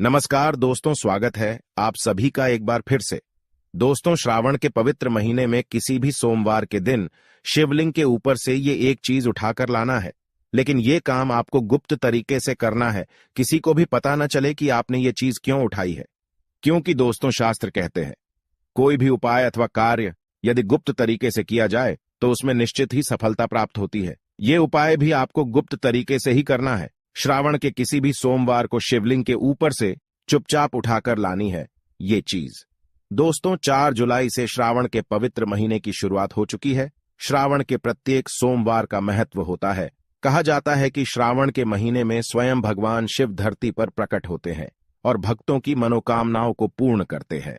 नमस्कार दोस्तों, स्वागत है आप सभी का एक बार फिर से। दोस्तों, श्रावण के पवित्र महीने में किसी भी सोमवार के दिन शिवलिंग के ऊपर से ये एक चीज उठाकर लाना है। लेकिन ये काम आपको गुप्त तरीके से करना है, किसी को भी पता न चले कि आपने ये चीज क्यों उठाई है। क्योंकि दोस्तों, शास्त्र कहते हैं कोई भी उपाय अथवा कार्य यदि गुप्त तरीके से किया जाए तो उसमें निश्चित ही सफलता प्राप्त होती है। ये उपाय भी आपको गुप्त तरीके से ही करना है। श्रावण के किसी भी सोमवार को शिवलिंग के ऊपर से चुपचाप उठाकर लानी है ये चीज। दोस्तों, 4 जुलाई से श्रावण के पवित्र महीने की शुरुआत हो चुकी है। श्रावण के प्रत्येक सोमवार का महत्व होता है। कहा जाता है कि श्रावण के महीने में स्वयं भगवान शिव धरती पर प्रकट होते हैं और भक्तों की मनोकामनाओं को पूर्ण करते हैं।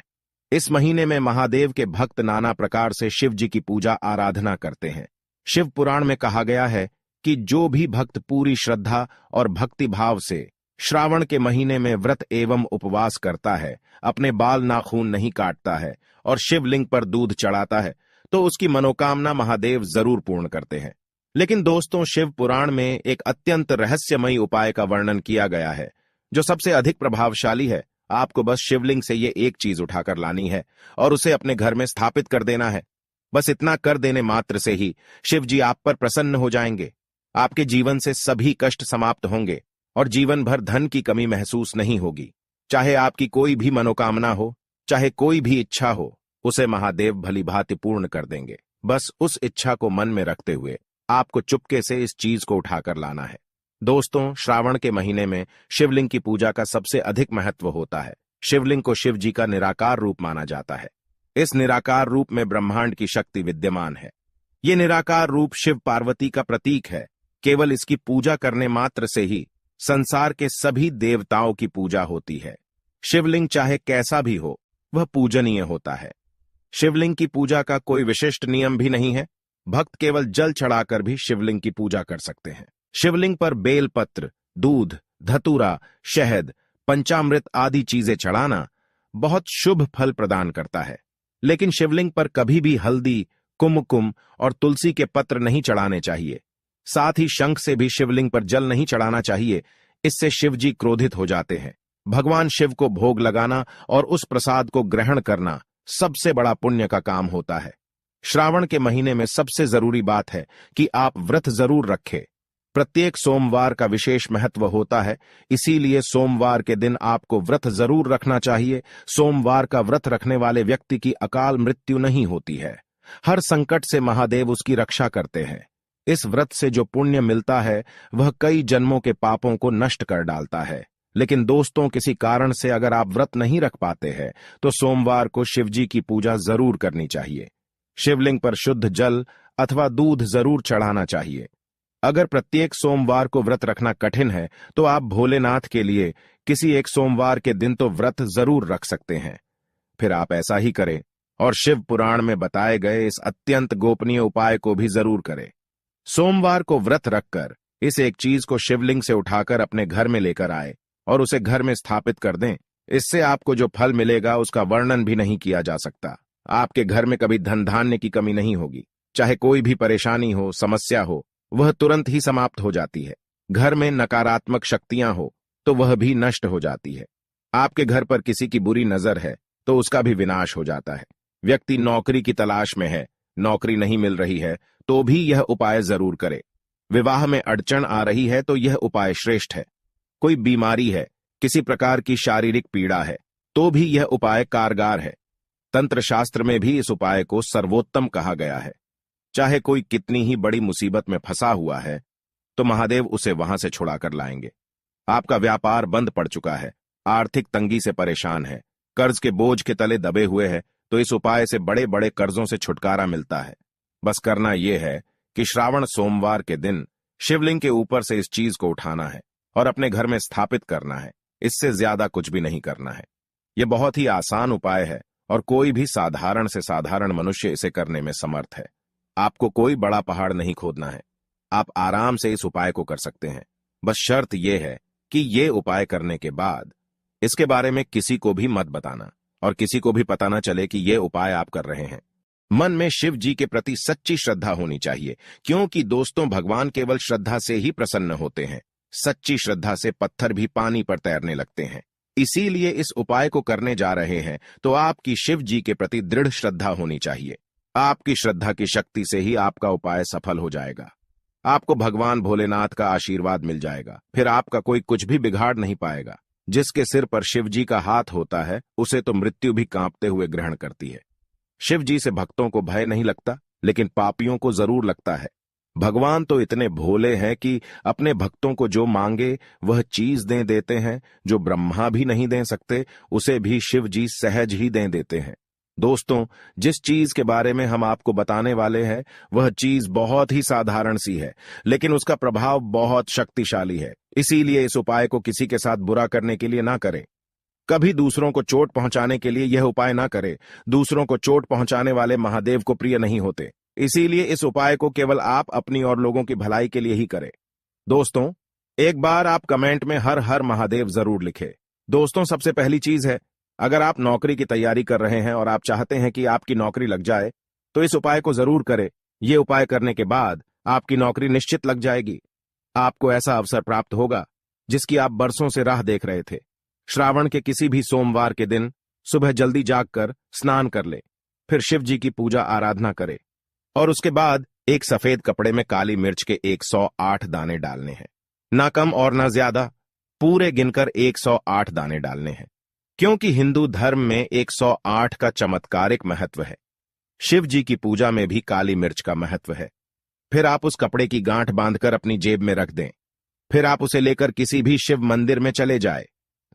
इस महीने में महादेव के भक्त नाना प्रकार से शिव जी की पूजा आराधना करते हैं। शिव पुराण में कहा गया है कि जो भी भक्त पूरी श्रद्धा और भक्ति भाव से श्रावण के महीने में व्रत एवं उपवास करता है, अपने बाल नाखून नहीं काटता है और शिवलिंग पर दूध चढ़ाता है, तो उसकी मनोकामना महादेव जरूर पूर्ण करते हैं। लेकिन दोस्तों, शिव पुराण में एक अत्यंत रहस्यमयी उपाय का वर्णन किया गया है जो सबसे अधिक प्रभावशाली है। आपको बस शिवलिंग से ये एक चीज उठाकर लानी है और उसे अपने घर में स्थापित कर देना है। बस इतना कर देने मात्र से ही शिव जी आप पर प्रसन्न हो जाएंगे। आपके जीवन से सभी कष्ट समाप्त होंगे और जीवन भर धन की कमी महसूस नहीं होगी। चाहे आपकी कोई भी मनोकामना हो, चाहे कोई भी इच्छा हो, उसे महादेव भली भांति पूर्ण कर देंगे। बस उस इच्छा को मन में रखते हुए आपको चुपके से इस चीज को उठाकर लाना है। दोस्तों, श्रावण के महीने में शिवलिंग की पूजा का सबसे अधिक महत्व होता है। शिवलिंग को शिव जी का निराकार रूप माना जाता है। इस निराकार रूप में ब्रह्मांड की शक्ति विद्यमान है। ये निराकार रूप शिव पार्वती का प्रतीक है। केवल इसकी पूजा करने मात्र से ही संसार के सभी देवताओं की पूजा होती है। शिवलिंग चाहे कैसा भी हो, वह पूजनीय होता है। शिवलिंग की पूजा का कोई विशिष्ट नियम भी नहीं है। भक्त केवल जल चढ़ाकर भी शिवलिंग की पूजा कर सकते हैं। शिवलिंग पर बेलपत्र, दूध, धतूरा, शहद, पंचामृत आदि चीजें चढ़ाना बहुत शुभ फल प्रदान करता है। लेकिन शिवलिंग पर कभी भी हल्दी, कुमकुम और तुलसी के पत्र नहीं चढ़ाने चाहिए। साथ ही शंख से भी शिवलिंग पर जल नहीं चढ़ाना चाहिए। इससे शिव जी क्रोधित हो जाते हैं। भगवान शिव को भोग लगाना और उस प्रसाद को ग्रहण करना सबसे बड़ा पुण्य का काम होता है। श्रावण के महीने में सबसे जरूरी बात है कि आप व्रत जरूर रखें। प्रत्येक सोमवार का विशेष महत्व होता है, इसीलिए सोमवार के दिन आपको व्रत जरूर रखना चाहिए। सोमवार का व्रत रखने वाले व्यक्ति की अकाल मृत्यु नहीं होती है। हर संकट से महादेव उसकी रक्षा करते हैं। इस व्रत से जो पुण्य मिलता है वह कई जन्मों के पापों को नष्ट कर डालता है। लेकिन दोस्तों, किसी कारण से अगर आप व्रत नहीं रख पाते हैं तो सोमवार को शिवजी की पूजा जरूर करनी चाहिए। शिवलिंग पर शुद्ध जल अथवा दूध जरूर चढ़ाना चाहिए। अगर प्रत्येक सोमवार को व्रत रखना कठिन है तो आप भोलेनाथ के लिए किसी एक सोमवार के दिन तो व्रत जरूर रख सकते हैं। फिर आप ऐसा ही करें और शिव पुराण में बताए गए इस अत्यंत गोपनीय उपाय को भी जरूर करें। सोमवार को व्रत रखकर इस एक चीज को शिवलिंग से उठाकर अपने घर में लेकर आए और उसे घर में स्थापित कर दें। इससे आपको जो फल मिलेगा उसका वर्णन भी नहीं किया जा सकता। आपके घर में कभी धन धान्य की कमी नहीं होगी। चाहे कोई भी परेशानी हो, समस्या हो, वह तुरंत ही समाप्त हो जाती है। घर में नकारात्मक शक्तियां हो तो वह भी नष्ट हो जाती है। आपके घर पर किसी की बुरी नजर है तो उसका भी विनाश हो जाता है। व्यक्ति नौकरी की तलाश में है, नौकरी नहीं मिल रही है तो भी यह उपाय जरूर करे। विवाह में अड़चन आ रही है तो यह उपाय श्रेष्ठ है। कोई बीमारी है, किसी प्रकार की शारीरिक पीड़ा है तो भी यह उपाय कारगर है। तंत्र शास्त्र में भी इस उपाय को सर्वोत्तम कहा गया है। चाहे कोई कितनी ही बड़ी मुसीबत में फंसा हुआ है तो महादेव उसे वहां से छुड़ाकर लाएंगे। आपका व्यापार बंद पड़ चुका है, आर्थिक तंगी से परेशान है, कर्ज के बोझ के तले दबे हुए हैं, तो इस उपाय से बड़े बड़े कर्जों से छुटकारा मिलता है। बस करना यह है कि श्रावण सोमवार के दिन शिवलिंग के ऊपर से इस चीज को उठाना है और अपने घर में स्थापित करना है। इससे ज्यादा कुछ भी नहीं करना है। यह बहुत ही आसान उपाय है और कोई भी साधारण से साधारण मनुष्य इसे करने में समर्थ है। आपको कोई बड़ा पहाड़ नहीं खोदना है। आप आराम से इस उपाय को कर सकते हैं। बस शर्त यह है कि ये उपाय करने के बाद इसके बारे में किसी को भी मत बताना और किसी को भी पता न चले कि ये उपाय आप कर रहे हैं। मन में शिव जी के प्रति सच्ची श्रद्धा होनी चाहिए, क्योंकि दोस्तों, भगवान केवल श्रद्धा से ही प्रसन्न होते हैं। सच्ची श्रद्धा से पत्थर भी पानी पर तैरने लगते हैं। इसीलिए इस उपाय को करने जा रहे हैं तो आपकी शिव जी के प्रति दृढ़ श्रद्धा होनी चाहिए। आपकी श्रद्धा की शक्ति से ही आपका उपाय सफल हो जाएगा। आपको भगवान भोलेनाथ का आशीर्वाद मिल जाएगा, फिर आपका कोई कुछ भी बिगाड़ नहीं पाएगा। जिसके सिर पर शिव जी का हाथ होता है उसे तो मृत्यु भी कांपते हुए ग्रहण करती है। शिव जी से भक्तों को भय नहीं लगता, लेकिन पापियों को जरूर लगता है। भगवान तो इतने भोले हैं कि अपने भक्तों को जो मांगे वह चीज दे देते हैं। जो ब्रह्मा भी नहीं दे सकते उसे भी शिव जी सहज ही दे देते हैं। दोस्तों, जिस चीज के बारे में हम आपको बताने वाले हैं वह चीज बहुत ही साधारण सी है, लेकिन उसका प्रभाव बहुत शक्तिशाली है। इसीलिए इस उपाय को किसी के साथ बुरा करने के लिए ना करें। कभी दूसरों को चोट पहुंचाने के लिए यह उपाय ना करें। दूसरों को चोट पहुंचाने वाले महादेव को प्रिय नहीं होते। इसीलिए इस उपाय को केवल आप अपनी और लोगों की भलाई के लिए ही करें। दोस्तों, एक बार आप कमेंट में हर हर महादेव जरूर लिखें। दोस्तों, सबसे पहली चीज है, अगर आप नौकरी की तैयारी कर रहे हैं और आप चाहते हैं कि आपकी नौकरी लग जाए तो इस उपाय को जरूर करें। यह उपाय करने के बाद आपकी नौकरी निश्चित लग जाएगी। आपको ऐसा अवसर प्राप्त होगा जिसकी आप बरसों से राह देख रहे थे। श्रावण के किसी भी सोमवार के दिन सुबह जल्दी जागकर स्नान कर ले, फिर शिव जी की पूजा आराधना करे और उसके बाद एक सफेद कपड़े में काली मिर्च के 108 दाने डालने हैं। ना कम और ना ज्यादा, पूरे गिनकर 108 दाने डालने हैं, क्योंकि हिंदू धर्म में 108 का चमत्कारिक महत्व है। शिव जी की पूजा में भी काली मिर्च का महत्व है। फिर आप उस कपड़े की गांठ बांधकर अपनी जेब में रख दें। फिर आप उसे लेकर किसी भी शिव मंदिर में चले जाए।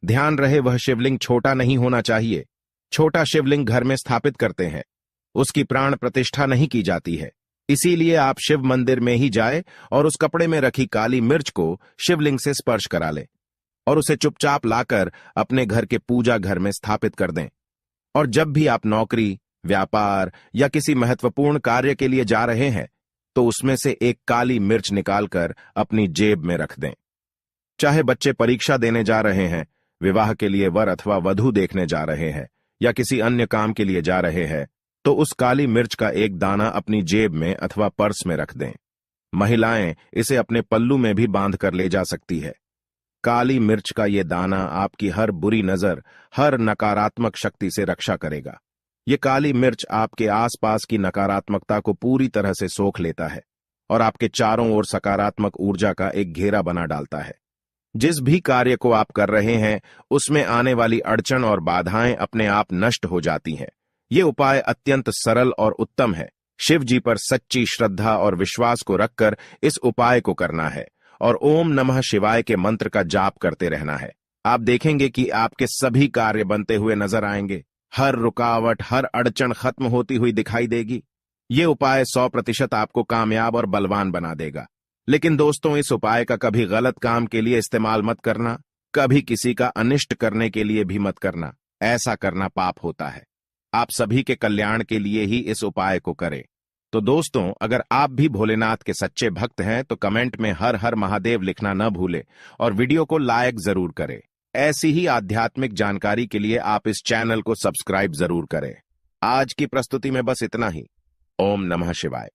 ध्यान रहे वह शिवलिंग छोटा नहीं होना चाहिए। छोटा शिवलिंग घर में स्थापित करते हैं, उसकी प्राण प्रतिष्ठा नहीं की जाती है। इसीलिए आप शिव मंदिर में ही जाए और उस कपड़े में रखी काली मिर्च को शिवलिंग से स्पर्श करा लें और उसे चुपचाप लाकर अपने घर के पूजा घर में स्थापित कर दें। और जब भी आप नौकरी, व्यापार या किसी महत्वपूर्ण कार्य के लिए जा रहे हैं तो उसमें से एक काली मिर्च निकालकर अपनी जेब में रख दें। चाहे बच्चे परीक्षा देने जा रहे हैं, विवाह के लिए वर अथवा वधू देखने जा रहे हैं या किसी अन्य काम के लिए जा रहे हैं, तो उस काली मिर्च का एक दाना अपनी जेब में अथवा पर्स में रख दें। महिलाएं इसे अपने पल्लू में भी बांध कर ले जा सकती है। काली मिर्च का ये दाना आपकी हर बुरी नजर, हर नकारात्मक शक्ति से रक्षा करेगा। ये काली मिर्च आपके आसपास की नकारात्मकता को पूरी तरह से सोख लेता है और आपके चारों ओर सकारात्मक ऊर्जा का एक घेरा बना डालता है। जिस भी कार्य को आप कर रहे हैं उसमें आने वाली अड़चन और बाधाएं अपने आप नष्ट हो जाती हैं। ये उपाय अत्यंत सरल और उत्तम है। शिव जी पर सच्ची श्रद्धा और विश्वास को रखकर इस उपाय को करना है और ओम नमः शिवाय के मंत्र का जाप करते रहना है। आप देखेंगे कि आपके सभी कार्य बनते हुए नजर आएंगे। हर रुकावट, हर अड़चन खत्म होती हुई दिखाई देगी। ये उपाय 100% आपको कामयाब और बलवान बना देगा। लेकिन दोस्तों, इस उपाय का कभी गलत काम के लिए इस्तेमाल मत करना, कभी किसी का अनिष्ट करने के लिए भी मत करना। ऐसा करना पाप होता है। आप सभी के कल्याण के लिए ही इस उपाय को करें। तो दोस्तों, अगर आप भी भोलेनाथ के सच्चे भक्त हैं तो कमेंट में हर हर महादेव लिखना न भूलें और वीडियो को लाइक जरूर करें। ऐसी ही आध्यात्मिक जानकारी के लिए आप इस चैनल को सब्सक्राइब जरूर करें। आज की प्रस्तुति में बस इतना ही। ओम नमः शिवाय।